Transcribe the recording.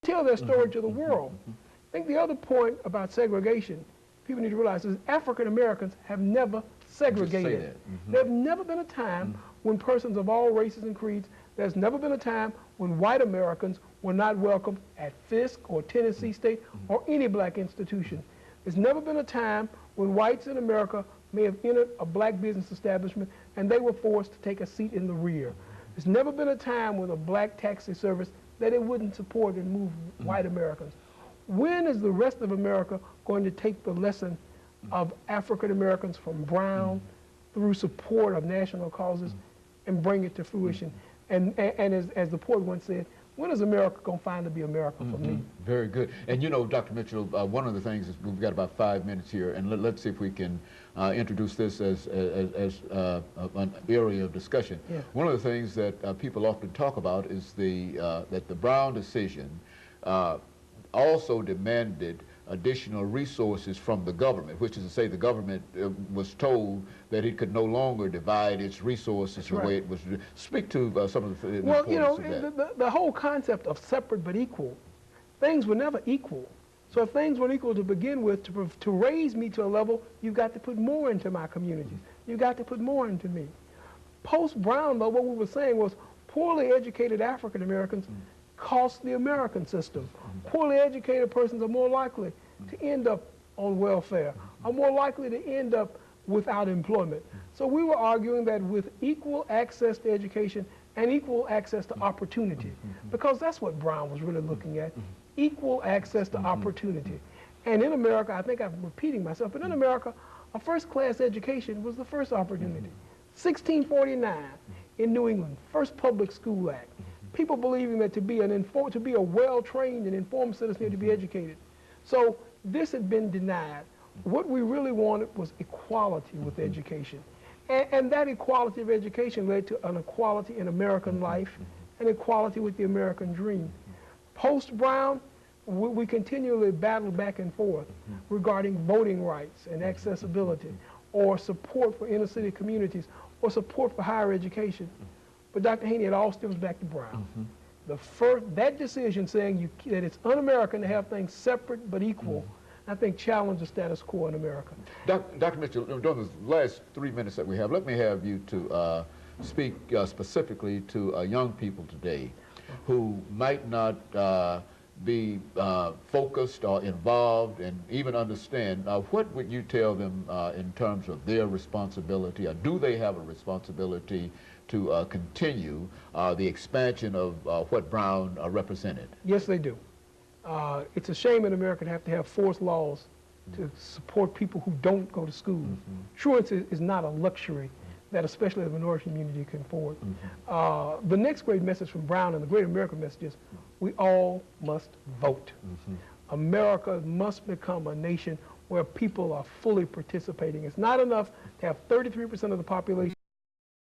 tell their story to the world. I think the other point about segregation people need to realize is African Americans have never segregated. There's never been a time when persons of all races and creeds, there's never been a time when white Americans were not welcome at Fisk or Tennessee State or any black institution. There's never been a time when whites in America may have entered a black business establishment and they were forced to take a seat in the rear. There's never been a time when a black taxi service that it wouldn't support and move white Americans. When is the rest of America going to take the lesson of African Americans from Brown through support of national causes and bring it to fruition? And as the poet once said, when is America going to finally be America for me? Very good. And you know, Dr. Mitchell, one of the things is we've got about 5 minutes here, and let's see if we can introduce this as an area of discussion. Yeah. One of the things that people often talk about is that the Brown decision also demanded additional resources from the government, which is to say the government was told that it could no longer divide its resources the way it was. Speak to some of the well, you know, the whole concept of separate but equal, things were never equal. So if things weren't equal to begin with, to raise me to a level, you've got to put more into my communities. You've got to put more into me. Post-Brown, though, what we were saying was poorly educated African Americans cost the American system. Poorly educated persons are more likely to end up on welfare, are more likely to end up without employment. So we were arguing that with equal access to education and equal access to opportunity, because that's what Brown was really looking at, equal access to opportunity. And in America, I think I'm repeating myself, but in America, a first-class education was the first opportunity. 1649 in New England, first public school act. People believing that to be a well-trained and informed citizen, you had to be educated. So this had been denied. What we really wanted was equality with education. And that equality of education led to an equality in American life, an equality with the American dream. Post-Brown, we continually battled back and forth regarding voting rights and accessibility, or support for inner-city communities, or support for higher education. But Dr. Haney, it all stems back to Brown. That decision saying that it's un-American to have things separate but equal, I think challenged the status quo in America. Dr. Mitchell, during the last 3 minutes that we have, let me have you to speak specifically to young people today who might not be focused or involved and even understand. What would you tell them in terms of their responsibility, or do they have a responsibility to continue the expansion of what Brown represented? Yes, they do. It's a shame in America to have forced laws to support people who don't go to school. Truance is not a luxury that especially the minority community can afford. The next great message from Brown and the great American message is we all must vote. America must become a nation where people are fully participating. It's not enough to have 33% of the population